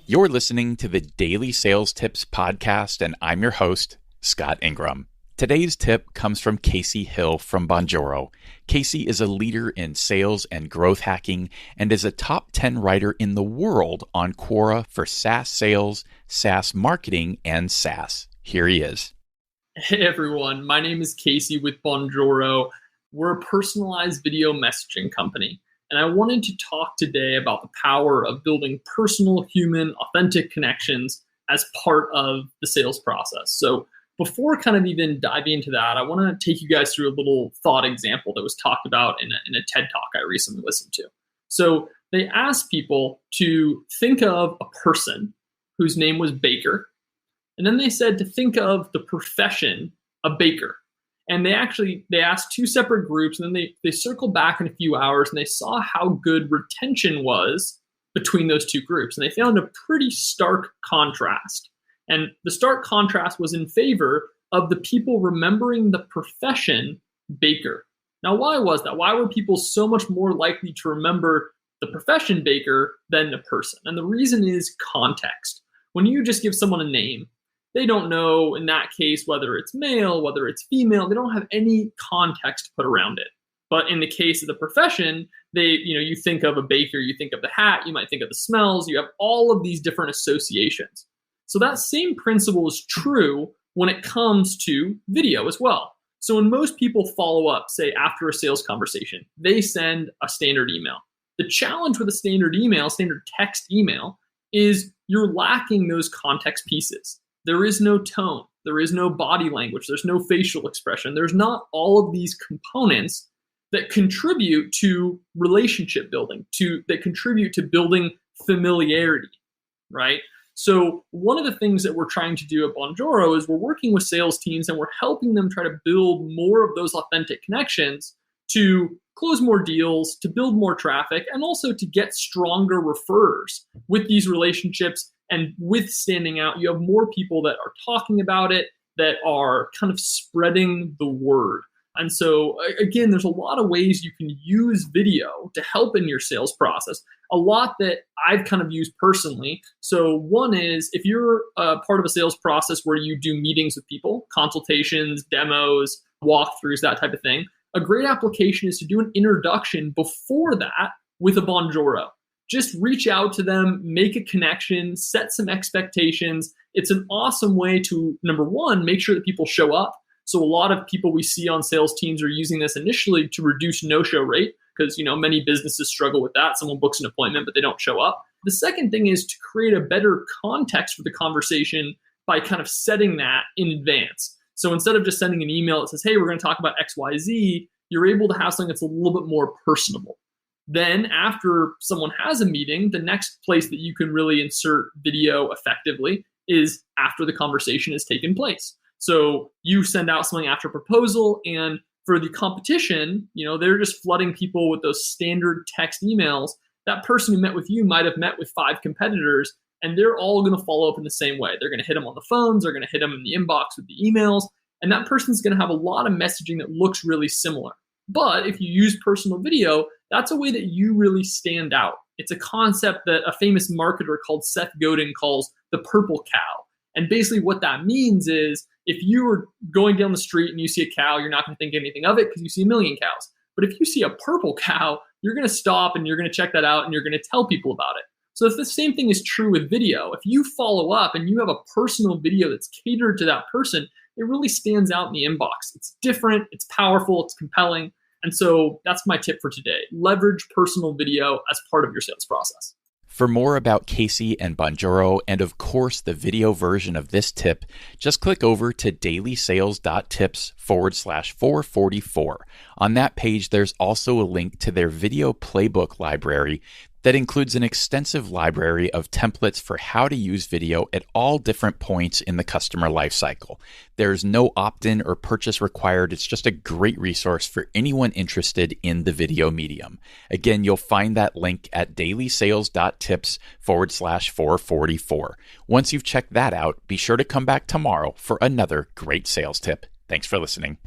You're listening to the Daily Sales Tips Podcast, and I'm your host, Scott Ingram. Today's tip comes from Casey Hill from Bonjoro. Casey is a leader in sales and growth hacking and is a top 10 writer in the world on Quora for SaaS sales, SaaS marketing, and SaaS. Here he is. Hey everyone, my name is Casey with Bonjoro. We're a personalized video messaging company, and I wanted to talk today about the power of building personal, human, authentic connections as part of the sales process. So before kind of even diving into that, I want to take you guys through a little thought example that was talked about in a TED Talk I recently listened to. So they asked people to think of a person whose name was Baker, and then they said to think of the profession of baker. And they asked two separate groups, and then they circled back in a few hours, and they saw how good retention was between those two groups. And they found a pretty stark contrast. And the stark contrast was in favor of the people remembering the profession baker. Now, why was that? Why were people so much more likely to remember the profession baker than the person? And the reason is context. When you just give someone a name, they don't know, in that case, whether it's male, whether it's female. They don't have any context put around it. But in the case of the profession, you think of a baker, you think of the hat, you might think of the smells, you have all of these different associations. So that same principle is true when it comes to video as well. So when most people follow up, say after a sales conversation, they send a standard email. The challenge with a standard text email, is you're lacking those context pieces. There is no tone. There is no body language. There's no facial expression. There's not all of these components that contribute to relationship building, that contribute to building familiarity, right? So one of the things that we're trying to do at Bonjoro is we're working with sales teams and we're helping them try to build more of those authentic connections to close more deals, to build more traffic, and also to get stronger referrers with these relationships. And with standing out, you have more people that are talking about it, that are kind of spreading the word. And so, again, there's a lot of ways you can use video to help in your sales process. A lot that I've kind of used personally. So one is, if you're a part of a sales process where you do meetings with people, consultations, demos, walkthroughs, that type of thing, a great application is to do an introduction before that with a Bonjoro. Just reach out to them, make a connection, set some expectations. It's an awesome way to, number one, make sure that people show up. So a lot of people we see on sales teams are using this initially to reduce no-show rate, because many businesses struggle with that. Someone books an appointment, but they don't show up. The second thing is to create a better context for the conversation by kind of setting that in advance. So instead of just sending an email that says, hey, we're going to talk about XYZ, you're able to have something that's a little bit more personable. Then after someone has a meeting, the next place that you can really insert video effectively is after the conversation has taken place. So you send out something after proposal, and for the competition, they're just flooding people with those standard text emails. That person who met with you might have met with 5 competitors, and they're all going to follow up in the same way. They're going to hit them on the phones, they're going to hit them in the inbox with the emails, and that person's going to have a lot of messaging that looks really similar. But if you use personal video, that's a way that you really stand out. It's a concept that a famous marketer called Seth Godin calls the purple cow. And basically what that means is, if you were going down the street and you see a cow, you're not going to think anything of it because you see a million cows. But if you see a purple cow, you're going to stop and you're going to check that out and you're going to tell people about it. So if the same thing is true with video, if you follow up and you have a personal video that's catered to that person, it really stands out in the inbox. It's different, it's powerful, it's compelling. And so that's my tip for today. Leverage personal video as part of your sales process. For more about Casey and Bonjoro, and of course the video version of this tip, just click over to dailysales.tips/444. On that page, there's also a link to their video playbook library that includes an extensive library of templates for how to use video at all different points in the customer lifecycle. There's no opt-in or purchase required. It's just a great resource for anyone interested in the video medium. Again, you'll find that link at dailysales.tips/444. Once you've checked that out, be sure to come back tomorrow for another great sales tip. Thanks for listening.